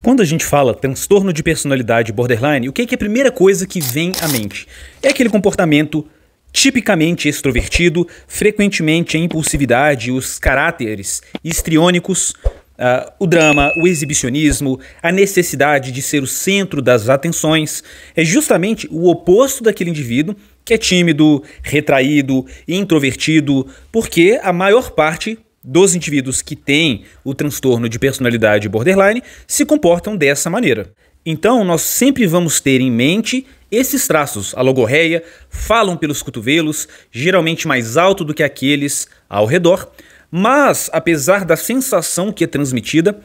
Quando a gente fala transtorno de personalidade borderline, o que é a primeira coisa que vem à mente? É aquele comportamento tipicamente extrovertido, frequentemente a impulsividade, os caráteres histriônicos, o drama, o exibicionismo, a necessidade de ser o centro das atenções. É justamente o oposto daquele indivíduo que é tímido, retraído, introvertido, porque a maior parte dos indivíduos que têm o transtorno de personalidade borderline se comportam dessa maneira. Então, nós sempre vamos ter em mente esses traços. A logorreia, falam pelos cotovelos, geralmente mais alto do que aqueles ao redor, mas, apesar da sensação que é transmitida,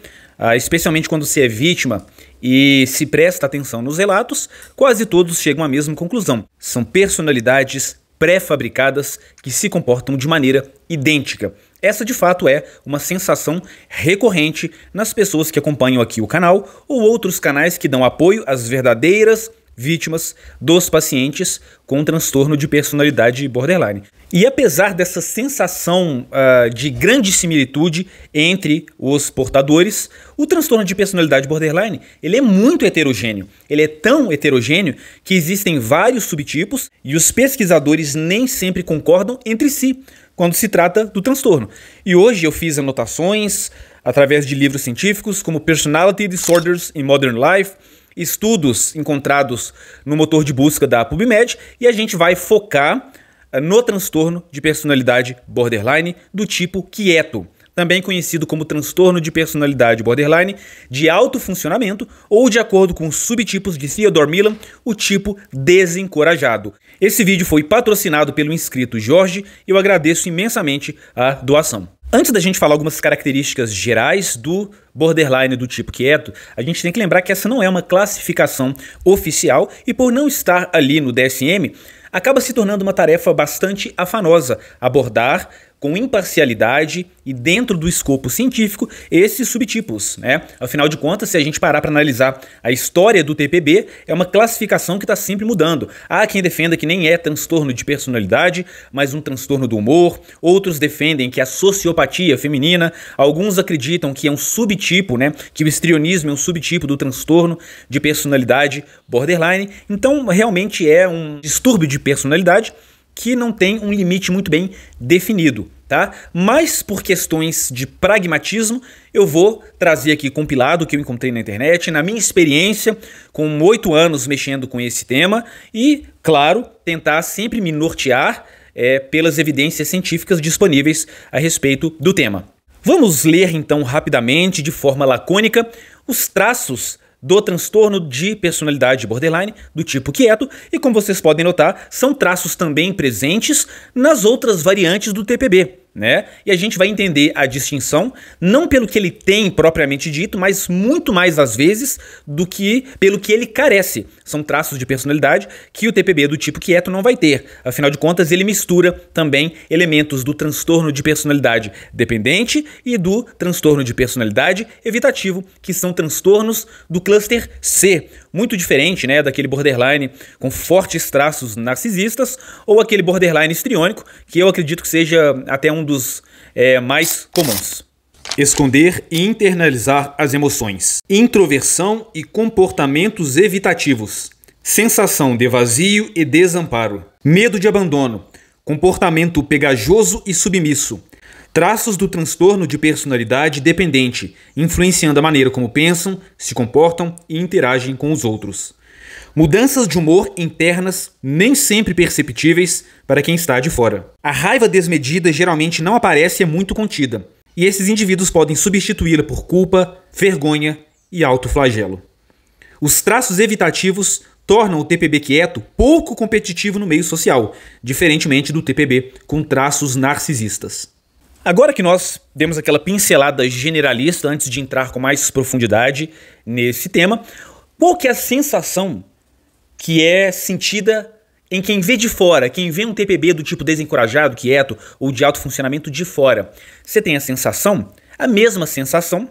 especialmente quando se é vítima e se presta atenção nos relatos, quase todos chegam à mesma conclusão. São personalidades pré-fabricadas que se comportam de maneira idêntica. Essa, de fato, é uma sensação recorrente nas pessoas que acompanham aqui o canal ou outros canais que dão apoio às verdadeiras vítimas dos pacientes com transtorno de personalidade borderline. E apesar dessa sensação de grande similitude entre os portadores, o transtorno de personalidade borderline ele é muito heterogêneo. Ele é tão heterogêneo que existem vários subtipos e os pesquisadores nem sempre concordam entre si quando se trata do transtorno. E hoje eu fiz anotações através de livros científicos como Personality Disorders in Modern Life, estudos encontrados no motor de busca da PubMed, e a gente vai focar no transtorno de personalidade borderline do tipo quieto, também conhecido como transtorno de personalidade borderline de alto funcionamento ou, de acordo com os subtipos de Theodore Millon, o tipo desencorajado. Esse vídeo foi patrocinado pelo inscrito Jorge e eu agradeço imensamente a doação. Antes da gente falar algumas características gerais do borderline do tipo quieto, a gente tem que lembrar que essa não é uma classificação oficial e, por não estar ali no DSM, acaba se tornando uma tarefa bastante afanosa abordar com imparcialidade e dentro do escopo científico esses subtipos, né? Afinal de contas, se a gente parar para analisar a história do TPB, é uma classificação que está sempre mudando. Há quem defenda que nem é transtorno de personalidade, mas um transtorno do humor. Outros defendem que é a sociopatia feminina. Alguns acreditam que é um subtipo, né? Que o histrionismo é um subtipo do transtorno de personalidade borderline. Então, realmente é um distúrbio de personalidade que não tem um limite muito bem definido, tá? Mas por questões de pragmatismo, eu vou trazer aqui compilado o que eu encontrei na internet, na minha experiência, com 8 anos mexendo com esse tema e, claro, tentar sempre me nortear pelas evidências científicas disponíveis a respeito do tema. Vamos ler então rapidamente, de forma lacônica, os traços do transtorno de personalidade borderline do tipo quieto, e como vocês podem notar, são traços também presentes nas outras variantes do TPB, né? E a gente vai entender a distinção, não pelo que ele tem propriamente dito, mas muito mais às vezes do que pelo que ele carece. São traços de personalidade que o TPB do tipo quieto não vai ter. Afinal de contas, ele mistura também elementos do transtorno de personalidade dependente e do transtorno de personalidade evitativo, que são transtornos do cluster C. Muito diferente, né, daquele borderline com fortes traços narcisistas ou aquele borderline histriônico, que eu acredito que seja até um dos mais comuns. Esconder e internalizar as emoções. Introversão e comportamentos evitativos. Sensação de vazio e desamparo. Medo de abandono. Comportamento pegajoso e submisso. Traços do transtorno de personalidade dependente, influenciando a maneira como pensam, se comportam e interagem com os outros. Mudanças de humor internas nem sempre perceptíveis para quem está de fora. A raiva desmedida geralmente não aparece e é muito contida, e esses indivíduos podem substituí-la por culpa, vergonha e autoflagelo. Os traços evitativos tornam o TPB quieto pouco competitivo no meio social, diferentemente do TPB com traços narcisistas. Agora que nós demos aquela pincelada generalista antes de entrar com mais profundidade nesse tema, qual que é a sensação que é sentida em quem vê de fora, quem vê um TPB do tipo desencorajado, quieto ou de alto funcionamento de fora? Você tem a mesma sensação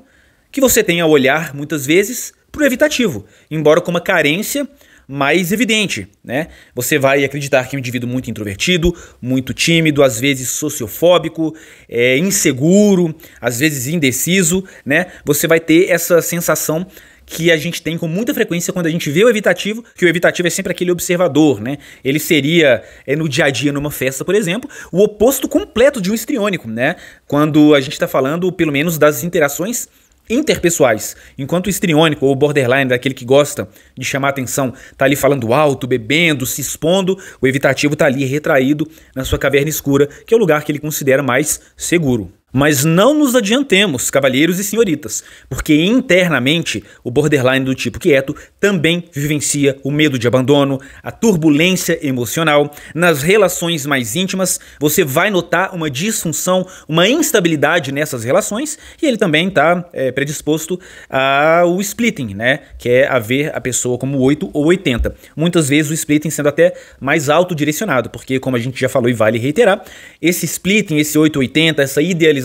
que você tem ao olhar, muitas vezes, para o evitativo, embora com uma carência mais evidente, né? Você vai acreditar que é um indivíduo muito introvertido, muito tímido, às vezes sociofóbico, inseguro, às vezes indeciso, né? Você vai ter essa sensação que a gente tem com muita frequência quando a gente vê o evitativo, que o evitativo é sempre aquele observador, né? Ele seria, no dia a dia, numa festa, por exemplo, o oposto completo de um histriônico, né? Quando a gente está falando, pelo menos, das interações interpessoais. Enquanto o histriônico ou borderline, daquele que gosta de chamar atenção, tá ali falando alto, bebendo, se expondo, o evitativo tá ali retraído na sua caverna escura, que é o lugar que ele considera mais seguro. Mas não nos adiantemos, cavalheiros e senhoritas, porque internamente o borderline do tipo quieto também vivencia o medo de abandono, a turbulência emocional. Nas relações mais íntimas, você vai notar uma disfunção, uma instabilidade nessas relações, e ele também está predisposto ao splitting, né? Que é a ver a pessoa como 8 ou 80. Muitas vezes o splitting sendo até mais autodirecionado, porque, como a gente já falou e vale reiterar, esse splitting, esse 8 ou 80, essa idealização,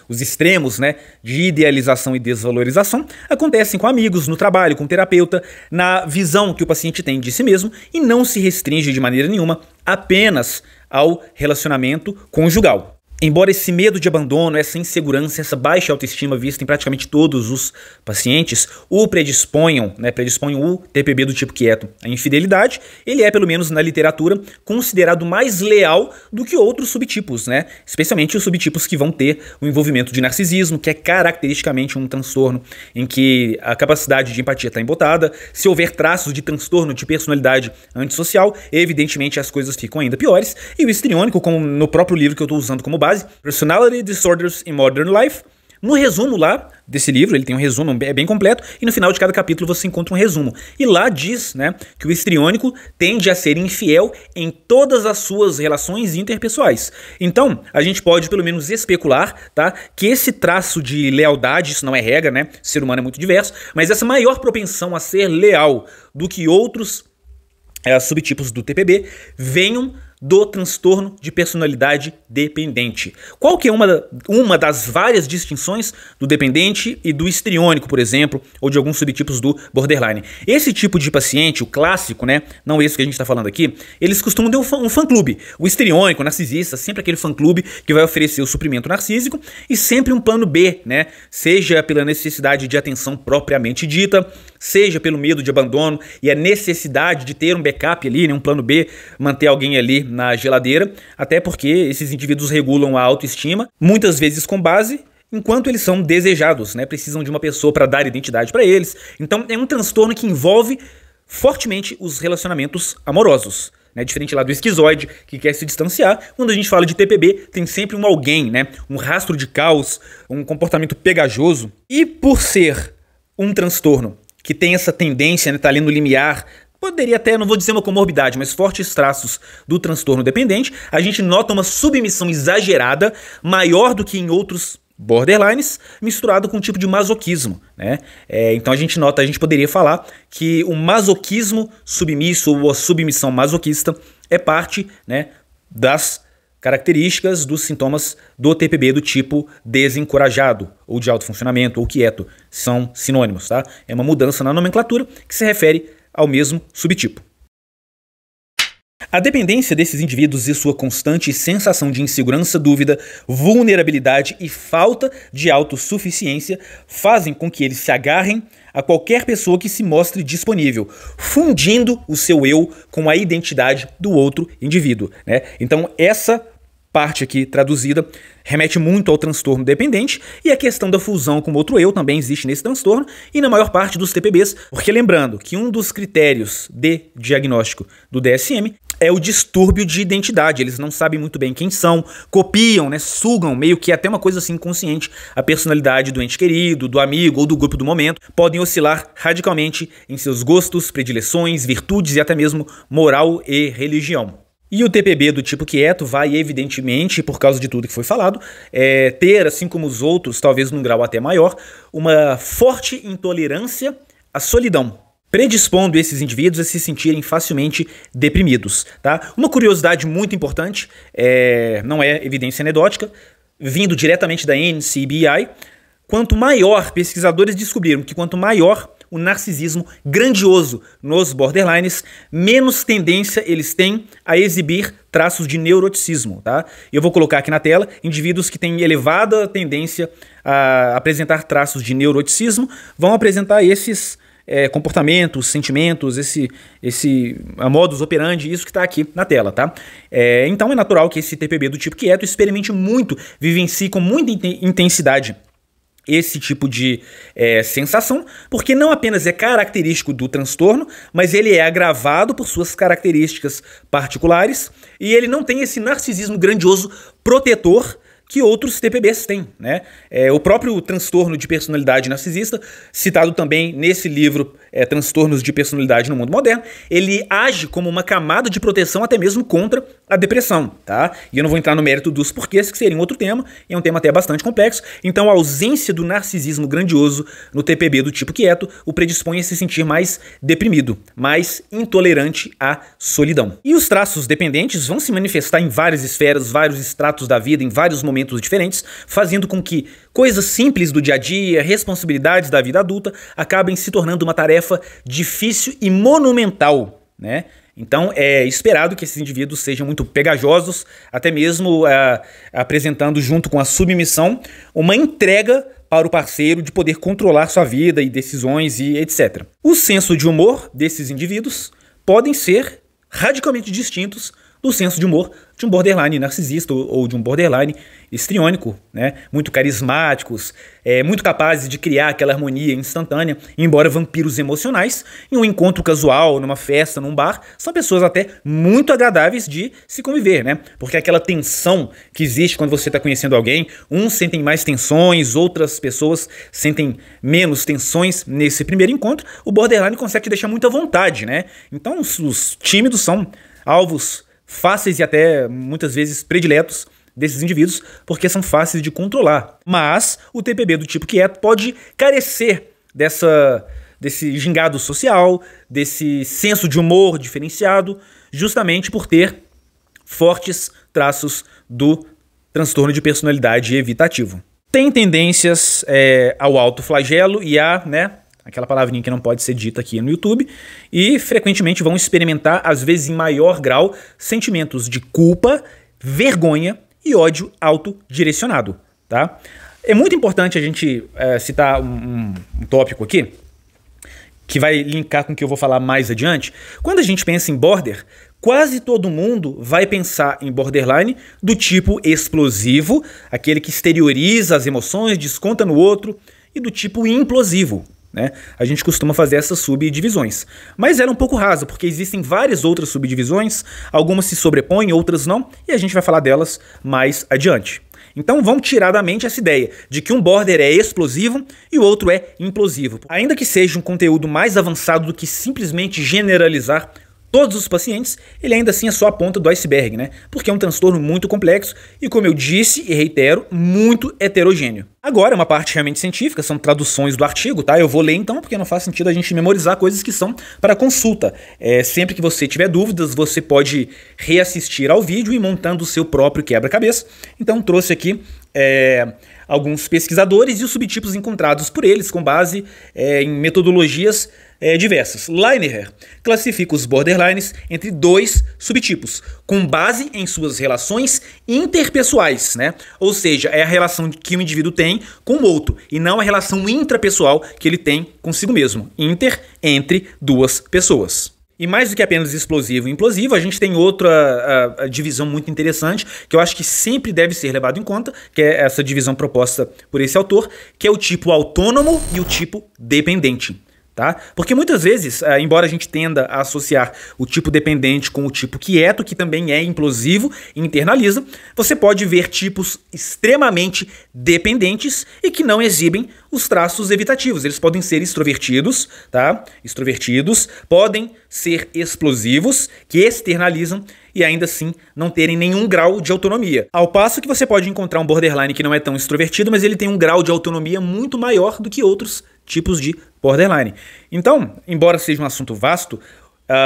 os extremos, né, de idealização e desvalorização, acontecem com amigos, no trabalho, com o terapeuta, na visão que o paciente tem de si mesmo e não se restringe de maneira nenhuma apenas ao relacionamento conjugal. Embora esse medo de abandono, essa insegurança, essa baixa autoestima vista em praticamente todos os pacientes o predisponham o TPB do tipo quieto à infidelidade, ele é, pelo menos na literatura, considerado mais leal do que outros subtipos, né? Especialmente os subtipos que vão ter o envolvimento de narcisismo, que é caracteristicamente um transtorno em que a capacidade de empatia está embotada. Se houver traços de transtorno de personalidade antissocial, evidentemente as coisas ficam ainda piores. E o histriônico, como no próprio livro que eu estou usando como base, Personality Disorders in Modern Life. No resumo lá desse livro, ele tem um resumo bem completo, e no final de cada capítulo você encontra um resumo. E lá diz, né, que o histriônico tende a ser infiel em todas as suas relações interpessoais. Então, a gente pode pelo menos especular, tá, que esse traço de lealdade, isso não é regra, né, o ser humano é muito diverso, mas essa maior propensão a ser leal do que outros subtipos do TPB venham do transtorno de personalidade dependente. Qual que é uma das várias distinções do dependente e do histriônico, por exemplo, ou de alguns subtipos do borderline? Esse tipo de paciente, o clássico, né, não esse que a gente está falando aqui, eles costumam ter um fã-clube. O histriônico, o narcisista, sempre aquele fã-clube que vai oferecer o suprimento narcísico e sempre um plano B, né, seja pela necessidade de atenção propriamente dita, seja pelo medo de abandono e a necessidade de ter um backup ali, né, um plano B, manter alguém ali na geladeira, até porque esses indivíduos regulam a autoestima, muitas vezes com base enquanto eles são desejados, né? Precisam de uma pessoa para dar identidade para eles. Então é um transtorno que envolve fortemente os relacionamentos amorosos, né? Diferente lá do esquizoide, que quer se distanciar. Quando a gente fala de TPB, tem sempre um alguém, né? Um rastro de caos, um comportamento pegajoso. E por ser um transtorno que tem essa tendência, né, tá ali no limiar, poderia até, não vou dizer uma comorbidade, mas fortes traços do transtorno dependente, a gente nota uma submissão exagerada, maior do que em outros borderlines, misturado com um tipo de masoquismo, né? Então a gente poderia falar que o masoquismo submisso ou a submissão masoquista é parte, né, das características dos sintomas do TPB do tipo desencorajado, ou de alto funcionamento, ou quieto. São sinônimos, tá? É uma mudança na nomenclatura que se refere ao mesmo subtipo. A dependência desses indivíduos e sua constante sensação de insegurança, dúvida, vulnerabilidade e falta de autossuficiência fazem com que eles se agarrem a qualquer pessoa que se mostre disponível, fundindo o seu eu com a identidade do outro indivíduo, né? Então essa parte aqui traduzida remete muito ao transtorno dependente, e a questão da fusão com outro eu também existe nesse transtorno e na maior parte dos TPBs, porque lembrando que um dos critérios de diagnóstico do DSM é o distúrbio de identidade. Eles não sabem muito bem quem são, copiam, né, sugam, meio que até uma coisa assim inconsciente, a personalidade do ente querido, do amigo ou do grupo do momento, podem oscilar radicalmente em seus gostos, predileções, virtudes e até mesmo moral e religião. E o TPB do tipo quieto vai, evidentemente, por causa de tudo que foi falado, ter, assim como os outros, talvez num grau até maior, uma forte intolerância à solidão, predispondo esses indivíduos a se sentirem facilmente deprimidos, tá? Uma curiosidade muito importante, não é evidência anedótica, vindo diretamente da NCBI, pesquisadores descobriram que quanto maior o narcisismo grandioso nos borderlines, menos tendência eles têm a exibir traços de neuroticismo, tá? Eu vou colocar aqui na tela indivíduos que têm elevada tendência a apresentar traços de neuroticismo, vão apresentar esses comportamentos, sentimentos, esse modus operandi, isso que está aqui na tela, tá? Então é natural que esse TPB do tipo quieto experimente muito, vivencie com muita intensidade esse tipo de sensação, porque não apenas é característico do transtorno, mas ele é agravado por suas características particulares e ele não tem esse narcisismo grandioso protetor que outros TPBs têm, né? O próprio transtorno de personalidade narcisista, citado também nesse livro Transtornos de Personalidade no Mundo Moderno, ele age como uma camada de proteção até mesmo contra a depressão, tá? E eu não vou entrar no mérito dos porquês, que seria um outro tema, é um tema até bastante complexo. Então a ausência do narcisismo grandioso no TPB do tipo quieto o predispõe a se sentir mais deprimido, mais intolerante à solidão. E os traços dependentes vão se manifestar em várias esferas, vários estratos da vida, em vários momentos diferentes, fazendo com que coisas simples do dia a dia, responsabilidades da vida adulta, acabem se tornando uma tarefa difícil e monumental, né? Então é esperado que esses indivíduos sejam muito pegajosos, até mesmo apresentando junto com a submissão uma entrega para o parceiro de poder controlar sua vida e decisões e etc. O senso de humor desses indivíduos podem ser radicalmente distintos do senso de humor de um borderline narcisista ou de um borderline histriônico, né? Muito carismáticos, muito capazes de criar aquela harmonia instantânea, embora vampiros emocionais, em um encontro casual, numa festa, num bar, são pessoas até muito agradáveis de se conviver, né? Porque aquela tensão que existe quando você está conhecendo alguém, uns sentem mais tensões, outras pessoas sentem menos tensões nesse primeiro encontro, o borderline consegue te deixar muito à vontade, né? Então os tímidos são alvos fáceis e até muitas vezes prediletos desses indivíduos, porque são fáceis de controlar. Mas o TPB do tipo quieto pode carecer desse gingado social, desse senso de humor diferenciado, justamente por ter fortes traços do transtorno de personalidade evitativo. Tem tendências ao autoflagelo e a, aquela palavrinha que não pode ser dita aqui no YouTube, e frequentemente vão experimentar, às vezes em maior grau, sentimentos de culpa, vergonha e ódio autodirecionado, tá? É muito importante a gente citar um tópico aqui, que vai linkar com o que eu vou falar mais adiante. Quando a gente pensa em border, quase todo mundo vai pensar em borderline do tipo explosivo, aquele que exterioriza as emoções, desconta no outro, e do tipo implosivo, né? A gente costuma fazer essas subdivisões, mas ela é um pouco rasa, porque existem várias outras subdivisões, algumas se sobrepõem, outras não, e a gente vai falar delas mais adiante. Então vamos tirar da mente essa ideia de que um border é explosivo e o outro é implosivo, ainda que seja um conteúdo mais avançado do que simplesmente generalizar todos os pacientes, ele ainda assim é só a ponta do iceberg, né? Porque é um transtorno muito complexo e, como eu disse e reitero, muito heterogêneo. Agora, uma parte realmente científica, são traduções do artigo, tá? Eu vou ler então, porque não faz sentido a gente memorizar coisas que são para consulta. Sempre que você tiver dúvidas, você pode reassistir ao vídeo e ir montando o seu próprio quebra-cabeça. Então, trouxe aqui alguns pesquisadores e os subtipos encontrados por eles, com base em metodologias diversas. Lineher classifica os borderlines entre dois subtipos, com base em suas relações interpessoais, né? Ou seja, é a relação que o indivíduo tem com o outro, e não a relação intrapessoal que ele tem consigo mesmo. Entre duas pessoas. E mais do que apenas explosivo e implosivo, a gente tem outra divisão muito interessante, que eu acho que sempre deve ser levado em conta, que é essa divisão proposta por esse autor, que é o tipo autônomo e o tipo dependente. Tá? Porque muitas vezes, embora a gente tenda a associar o tipo dependente com o tipo quieto, que também é implosivo e internaliza, você pode ver tipos extremamente dependentes e que não exibem os traços evitativos. Eles podem ser extrovertidos, tá? Extrovertidos, podem ser explosivos, que externalizam e ainda assim não terem nenhum grau de autonomia. Ao passo que você pode encontrar um borderline que não é tão extrovertido, mas ele tem um grau de autonomia muito maior do que outros tipos de borderline. Então, embora seja um assunto vasto,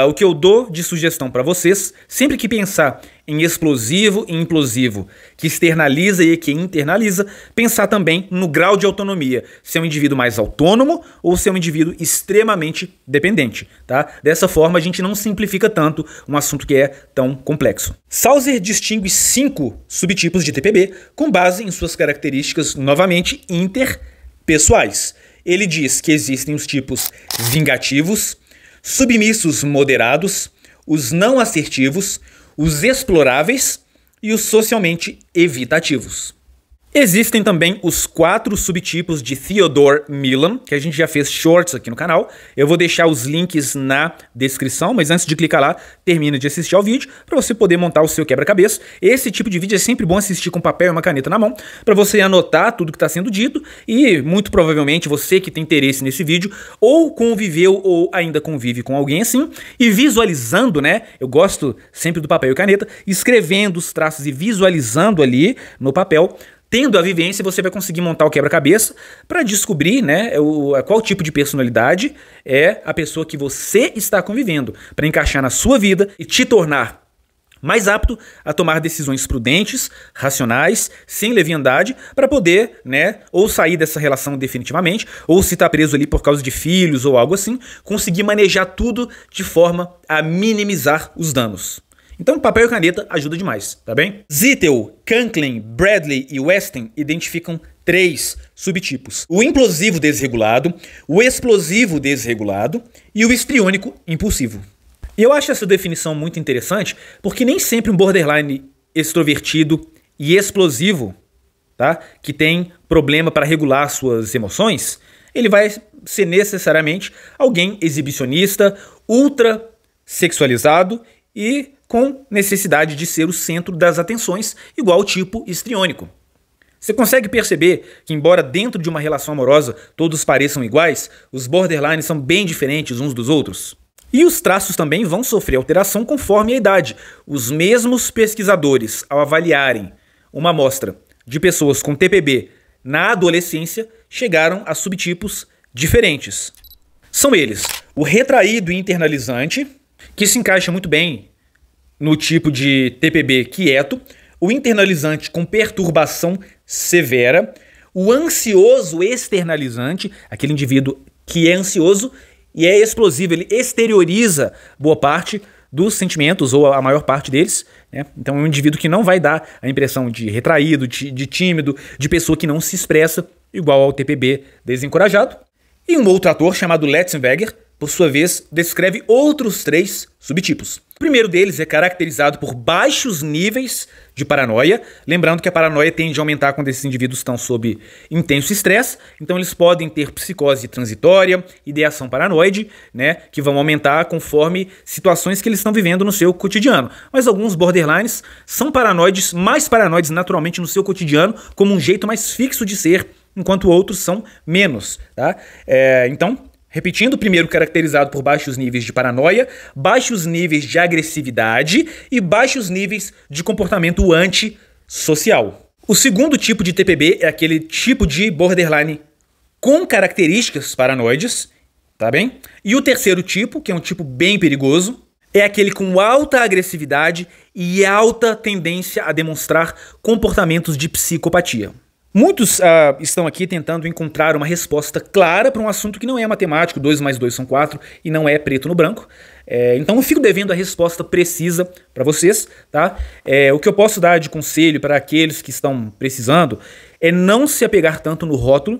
O que eu dou de sugestão para vocês, sempre que pensar em explosivo e implosivo, que externaliza e que internaliza, pensar também no grau de autonomia, se é um indivíduo mais autônomo ou se é um indivíduo extremamente dependente, tá? Dessa forma a gente não simplifica tanto um assunto que é tão complexo. Sauser distingue 5 subtipos de TPB com base em suas características, novamente, interpessoais. Ele diz que existem os tipos vingativos, submissos moderados, os não assertivos, os exploráveis e os socialmente evitativos. Existem também os 4 subtipos de Theodore Millon, que a gente já fez shorts aqui no canal. Eu vou deixar os links na descrição, mas antes de clicar lá, termina de assistir ao vídeo para você poder montar o seu quebra-cabeça. Esse tipo de vídeo é sempre bom assistir com papel e uma caneta na mão, para você anotar tudo que está sendo dito e, muito provavelmente, você que tem interesse nesse vídeo, ou conviveu ou ainda convive com alguém assim, e visualizando, né? Eu gosto sempre do papel e caneta, escrevendo os traços e visualizando ali no papel. Tendo a vivência, você vai conseguir montar o quebra-cabeça para descobrir, né, qual tipo de personalidade é a pessoa que você está convivendo, para encaixar na sua vida e te tornar mais apto a tomar decisões prudentes, racionais, sem leviandade, para poder, né, ou sair dessa relação definitivamente, ou se está preso ali por causa de filhos ou algo assim, conseguir manejar tudo de forma a minimizar os danos. Então, papel e caneta ajuda demais, tá bem? Zittel, Conklin, Bradley e Weston identificam 3 subtipos: o implosivo desregulado, o explosivo desregulado e o histriônico impulsivo. E eu acho essa definição muito interessante, porque nem sempre um borderline extrovertido e explosivo, tá, que tem problema para regular suas emoções, ele vai ser necessariamente alguém exibicionista, ultra sexualizado e com necessidade de ser o centro das atenções, igual ao tipo histriônico. Você consegue perceber que, embora dentro de uma relação amorosa todos pareçam iguais, os borderlines são bem diferentes uns dos outros? E os traços também vão sofrer alteração conforme a idade. Os mesmos pesquisadores, ao avaliarem uma amostra de pessoas com TPB na adolescência, chegaram a subtipos diferentes. São eles: o retraído e internalizante, que se encaixa muito bem no tipo de TPB quieto, o internalizante com perturbação severa, o ansioso externalizante, aquele indivíduo que é ansioso e é explosivo, ele exterioriza boa parte dos sentimentos, ou a maior parte deles, né? Então é um indivíduo que não vai dar a impressão de retraído, de tímido, de pessoa que não se expressa, igual ao TPB desencorajado. E um outro ator chamado Letzenberger, por sua vez, descreve outros 3 subtipos. O primeiro deles é caracterizado por baixos níveis de paranoia, lembrando que a paranoia tende a aumentar quando esses indivíduos estão sob intenso estresse, então eles podem ter psicose transitória, ideação paranoide, né, que vão aumentar conforme situações que eles estão vivendo no seu cotidiano. Mas alguns borderlines são paranoides, mais paranoides naturalmente no seu cotidiano, como um jeito mais fixo de ser, enquanto outros são menos, tá? Então, repetindo, o primeiro caracterizado por baixos níveis de paranoia, baixos níveis de agressividade e baixos níveis de comportamento antissocial. O segundo tipo de TPB é aquele tipo de borderline com características paranoides, tá bem? E o terceiro tipo, que é um tipo bem perigoso, é aquele com alta agressividade e alta tendência a demonstrar comportamentos de psicopatia. Muitos estão aqui tentando encontrar uma resposta clara para um assunto que não é matemático, 2 mais 2 são 4, e não é preto no branco. Então eu fico devendo a resposta precisa para vocês, tá? O que eu posso dar de conselho para aqueles que estão precisando é não se apegar tanto no rótulo,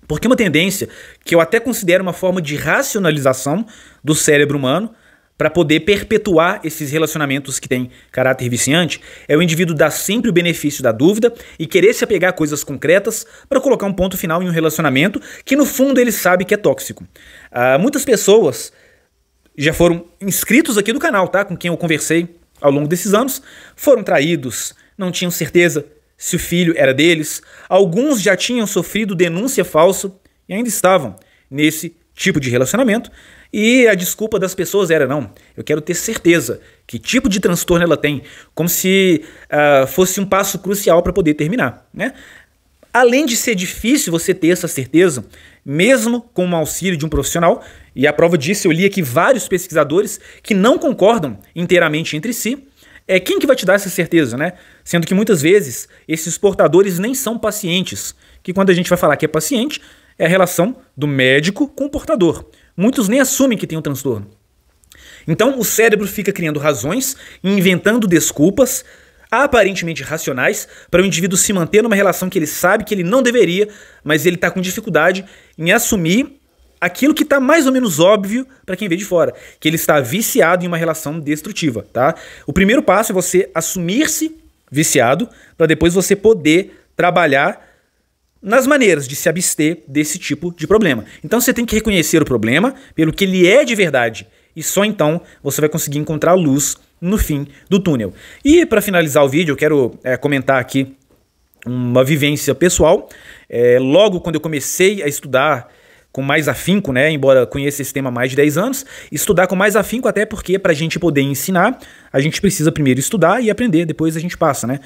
porque uma tendência que eu até considero uma forma de racionalização do cérebro humano, para poder perpetuar esses relacionamentos que têm caráter viciante, é o indivíduo dar sempre o benefício da dúvida e querer se apegar a coisas concretas para colocar um ponto final em um relacionamento que no fundo ele sabe que é tóxico. Muitas pessoas já foram inscritos aqui do canal, tá? Com quem eu conversei ao longo desses anos, foram traídos, não tinham certeza se o filho era deles, alguns já tinham sofrido denúncia falsa e ainda estavam nesse tipo de relacionamento. E a desculpa das pessoas era, não, eu quero ter certeza que tipo de transtorno ela tem, como se fosse um passo crucial para poder terminar, né? Além de ser difícil você ter essa certeza, mesmo com o auxílio de um profissional, e a prova disso eu li aqui vários pesquisadores que não concordam inteiramente entre si, quem que vai te dar essa certeza, né? Sendo que muitas vezes esses portadores nem são pacientes, que quando a gente vai falar que é paciente, é a relação do médico com o portador. Muitos nem assumem que tem um transtorno. Então o cérebro fica criando razões e inventando desculpas aparentemente racionais para o indivíduo se manter numa relação que ele sabe que ele não deveria, mas ele está com dificuldade em assumir aquilo que está mais ou menos óbvio para quem vê de fora, que ele está viciado em uma relação destrutiva, tá? O primeiro passo é você assumir-se viciado para depois você poder trabalhar nas maneiras de se abster desse tipo de problema. Então você tem que reconhecer o problema pelo que ele é de verdade e só então você vai conseguir encontrar luz no fim do túnel. E para finalizar o vídeo eu quero comentar aqui uma vivência pessoal. Logo quando eu comecei a estudar com mais afinco, né, embora conheça esse tema há mais de 10 anos, estudar com mais afinco até porque para a gente poder ensinar, a gente precisa primeiro estudar e aprender, depois a gente passa, né?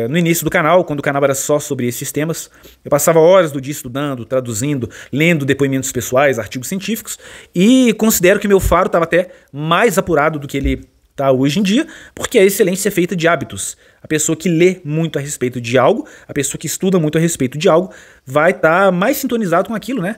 No início do canal, quando o canal era só sobre esses temas, eu passava horas do dia estudando, traduzindo, lendo depoimentos pessoais, artigos científicos, e considero que meu faro estava até mais apurado do que ele está hoje em dia, porque a excelência é feita de hábitos. A pessoa que lê muito a respeito de algo, a pessoa que estuda muito a respeito de algo, vai estar mais sintonizado com aquilo, né?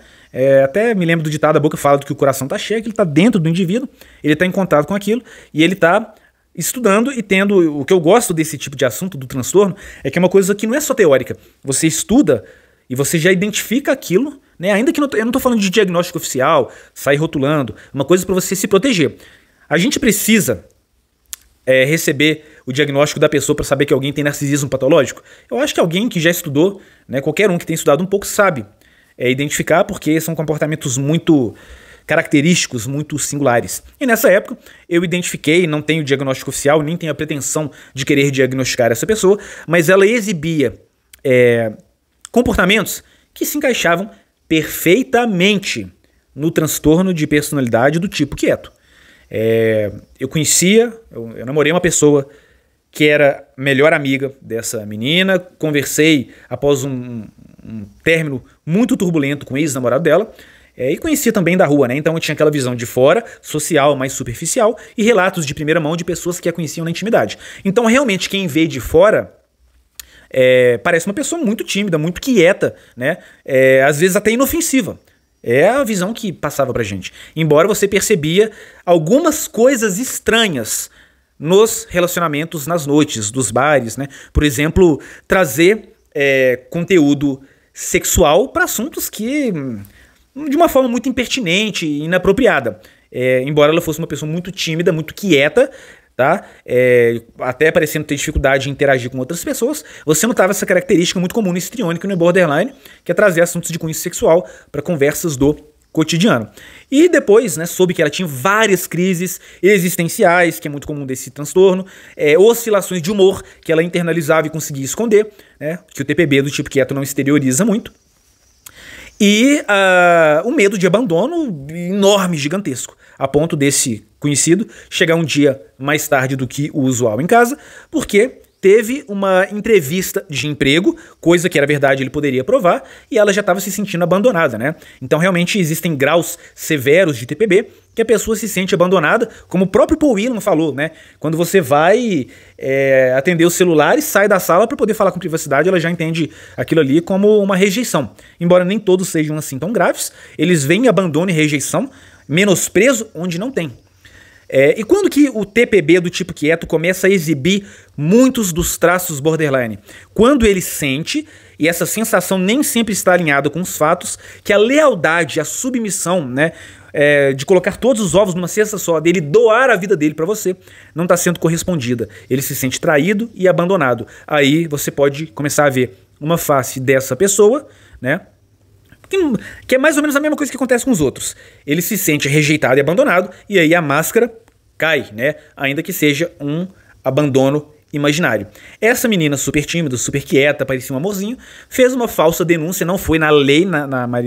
Até me lembro do ditado, a boca fala do que o coração está cheio, que ele está dentro do indivíduo, ele está em contato com aquilo, e ele está estudando e tendo... O que eu gosto desse tipo de assunto, do transtorno, é que é uma coisa que não é só teórica. Você estuda e você já identifica aquilo, né? Ainda que eu não estou falando de diagnóstico oficial, sair rotulando, uma coisa para você se proteger. A gente precisa... receber o diagnóstico da pessoa para saber que alguém tem narcisismo patológico? Eu acho que alguém que já estudou, né, qualquer um que tem estudado um pouco sabe identificar, porque são comportamentos muito característicos, muito singulares. E nessa época eu identifiquei, não tenho diagnóstico oficial, nem tenho a pretensão de querer diagnosticar essa pessoa, mas ela exibia comportamentos que se encaixavam perfeitamente no transtorno de personalidade do tipo quieto. Eu namorei uma pessoa que era melhor amiga dessa menina, conversei após um término muito turbulento com o ex-namorado dela, e conhecia também da rua, né? Então eu tinha aquela visão de fora, social, mais superficial, e relatos de primeira mão de pessoas que a conheciam na intimidade. Então realmente quem vê de fora parece uma pessoa muito tímida, muito quieta, né? Às vezes até inofensiva. É a visão que passava pra gente. Embora você percebia algumas coisas estranhas nos relacionamentos nas noites, dos bares, né? Por exemplo, trazer conteúdo sexual para assuntos que, de uma forma muito impertinente e inapropriada. Embora ela fosse uma pessoa muito tímida, muito quieta, tá? Até parecendo ter dificuldade em interagir com outras pessoas, você notava essa característica muito comum no histriônico e no borderline, que é trazer assuntos de cunho sexual para conversas do cotidiano. E depois, né, soube que ela tinha várias crises existenciais, que é muito comum desse transtorno, oscilações de humor que ela internalizava e conseguia esconder, né, que o TPB do tipo quieto não exterioriza muito, e o medo de abandono enorme, gigantesco, a ponto desse conhecido chegar um dia mais tarde do que o usual em casa, porque teve uma entrevista de emprego, coisa que era verdade ele poderia provar, e ela já estava se sentindo abandonada, né? Então realmente existem graus severos de TPB que a pessoa se sente abandonada, como o próprio Paul Whelan falou, né? Quando você vai atender o celular e sai da sala para poder falar com privacidade, ela já entende aquilo ali como uma rejeição. Embora nem todos sejam assim tão graves, eles veem abandono e rejeição, menosprezo onde não tem. E quando que o TPB do tipo quieto começa a exibir muitos dos traços borderline? Quando ele sente, e essa sensação nem sempre está alinhada com os fatos, que a lealdade, a submissão, né, de colocar todos os ovos numa cesta só, dele doar a vida dele para você, não está sendo correspondida. Ele se sente traído e abandonado. Aí você pode começar a ver uma face dessa pessoa, né, que é mais ou menos a mesma coisa que acontece com os outros. Ele se sente rejeitado e abandonado, e aí a máscara cai, né? Ainda que seja um abandono imaginário. Essa menina super tímida, super quieta, parecia um amorzinho, fez uma falsa denúncia, não foi na lei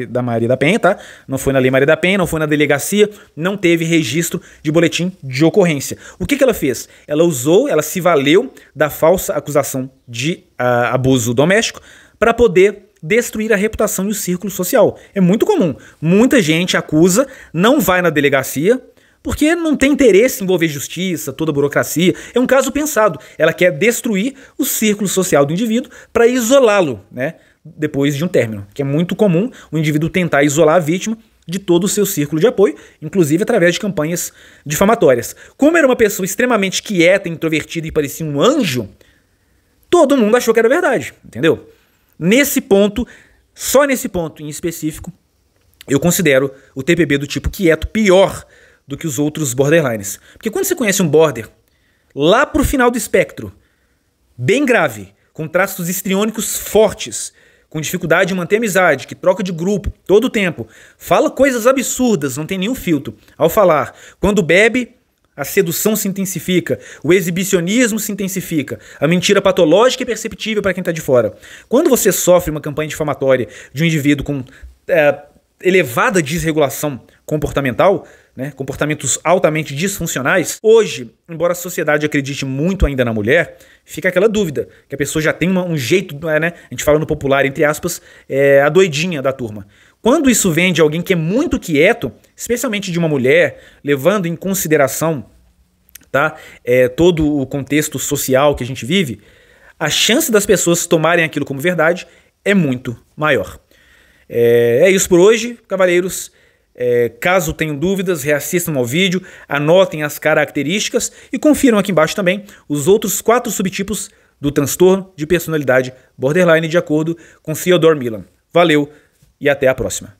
da Maria da Penha, tá? Não foi na lei Maria da Penha, não foi na delegacia, não teve registro de boletim de ocorrência. O que ela fez? Ela se valeu da falsa acusação de abuso doméstico para poder destruir a reputação e o círculo social. É muito comum. Muita gente acusa, não vai na delegacia, porque não tem interesse em envolver justiça, toda a burocracia. É um caso pensado. Ela quer destruir o círculo social do indivíduo para isolá-lo, né, depois de um término. Que é muito comum o indivíduo tentar isolar a vítima de todo o seu círculo de apoio, inclusive através de campanhas difamatórias. Como era uma pessoa extremamente quieta, introvertida e parecia um anjo, todo mundo achou que era verdade, entendeu? Nesse ponto, só nesse ponto em específico, eu considero o TPB do tipo quieto pior do que os outros borderlines. Porque quando você conhece um border, lá pro final do espectro, bem grave, com traços histriônicos fortes, com dificuldade de manter amizade, que troca de grupo todo o tempo, fala coisas absurdas, não tem nenhum filtro ao falar. Quando bebe, a sedução se intensifica, o exibicionismo se intensifica, a mentira patológica é perceptível para quem está de fora. Quando você sofre uma campanha difamatória de um indivíduo com elevada desregulação comportamental, né, comportamentos altamente disfuncionais, hoje, embora a sociedade acredite muito ainda na mulher, fica aquela dúvida, que a pessoa já tem um jeito, né, a gente fala no popular, entre aspas, a doidinha da turma. Quando isso vem de alguém que é muito quieto, especialmente de uma mulher, levando em consideração, tá, todo o contexto social que a gente vive, a chance das pessoas tomarem aquilo como verdade é muito maior. É isso por hoje, cavaleiros. Caso tenham dúvidas, reassistam ao vídeo, anotem as características e confiram aqui embaixo também os outros 4 subtipos do transtorno de personalidade borderline de acordo com Theodore Millon. Valeu! E até a próxima.